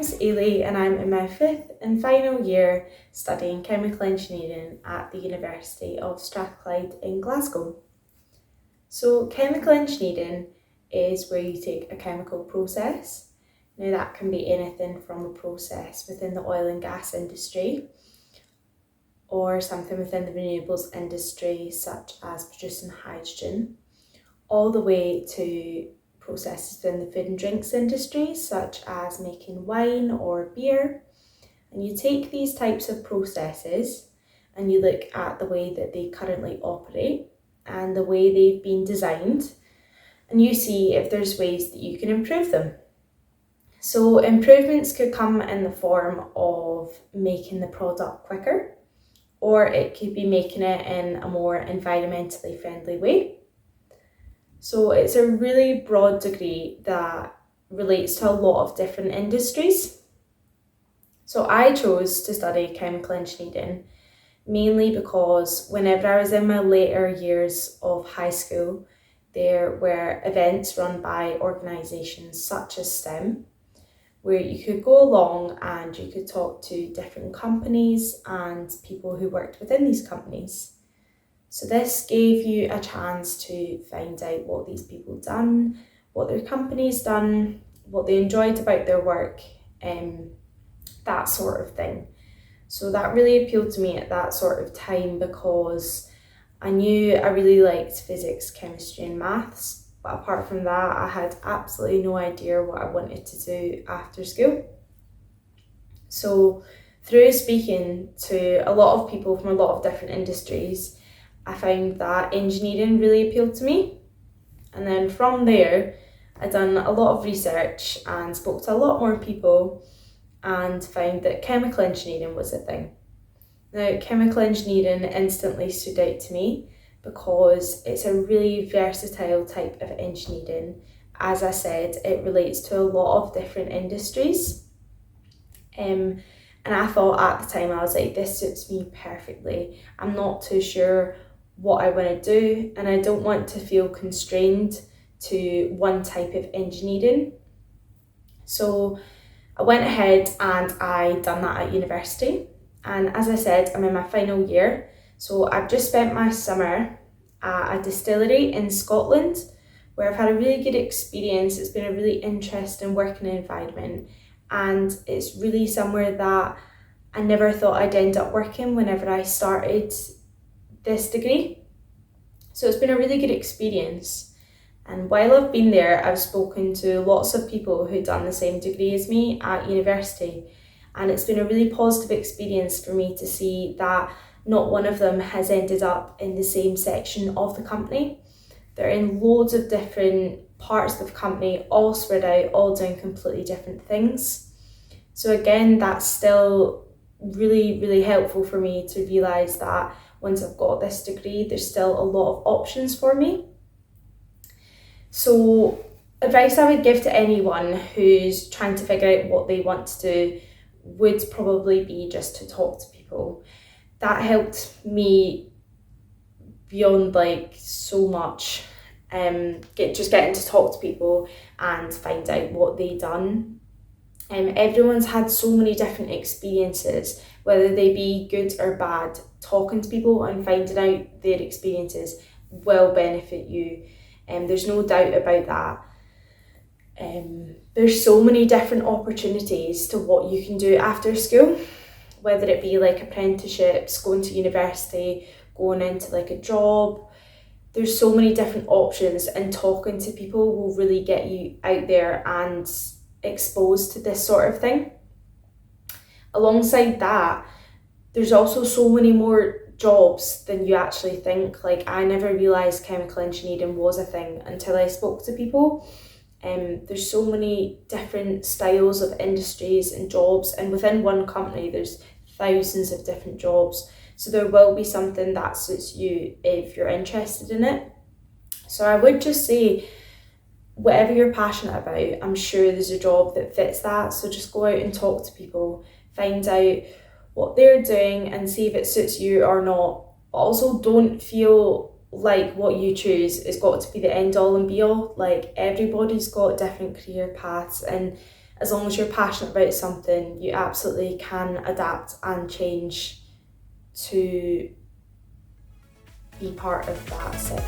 name's Eilidh and I'm in my 5th and final year studying chemical engineering at the University of Strathclyde in Glasgow. So chemical engineering is where you take a chemical process. Now that can be anything from a process within the oil and gas industry or something within the renewables industry such as producing hydrogen, all the way to processes within the food and drinks industry such as making wine or beer. And you take these types of processes and you look at the way that they currently operate and the way they've been designed, and you see if there's ways that you can improve them. So improvements could come in the form of making the product quicker, or it could be making it in a more environmentally friendly way. So it's a really broad degree that relates to a lot of different industries. So I chose to study chemical engineering mainly because whenever I was in my later years of high school, there were events run by organisations such as STEM, where you could go along and you could talk to different companies and people who worked within these companies. So this gave you a chance to find out what these people done, what their company's done, what they enjoyed about their work, that sort of thing. So that really appealed to me at that sort of time because I knew I really liked physics, chemistry and maths, but apart from that I had absolutely no idea what I wanted to do after school. So through speaking to a lot of people from a lot of different industries, I found that engineering really appealed to me. And then from there, I done a lot of research and spoke to a lot more people and found that chemical engineering was a thing. Now, chemical engineering instantly stood out to me because it's a really versatile type of engineering. As I said, it relates to a lot of different industries. And I thought at the time, I was like, this suits me perfectly. I'm not too sure what I want to do, and I don't want to feel constrained to one type of engineering. So I went ahead and I done that at university. And as I said, I'm in my final year. So I've just spent my summer at a distillery in Scotland where I've had a really good experience. It's been a really interesting working environment, and it's really somewhere that I never thought I'd end up working whenever I started this degree. So it's been a really good experience. And while I've been there, I've spoken to lots of people who've done the same degree as me at university. And it's been a really positive experience for me to see that not one of them has ended up in the same section of the company. They're in loads of different parts of the company, all spread out, all doing completely different things. So again, that's still really, really helpful for me to realise that once I've got this degree, there's still a lot of options for me. So advice I would give to anyone who's trying to figure out what they want to do would probably be just to talk to people. That helped me beyond so much. Getting to talk to people and find out what they done. Everyone's had so many different experiences, whether they be good or bad. Talking to people and finding out their experiences will benefit you. There's no doubt about that. There's so many different opportunities to what you can do after school, whether it be apprenticeships, going to university, going into a job. There's so many different options, and talking to people will really get you out there and exposed to this sort of thing. Alongside that, there's also so many more jobs than you actually think. I never realised chemical engineering was a thing until I spoke to people. There's so many different styles of industries and jobs, and within one company there's thousands of different jobs. So there will be something that suits you if you're interested in it. So I would just say, whatever you're passionate about, I'm sure there's a job that fits that. So just go out and talk to people, find out what they're doing and see if it suits you or not. But also don't feel like what you choose has got to be the end all and be all. Everybody's got different career paths, and as long as you're passionate about something, you absolutely can adapt and change to be part of that set.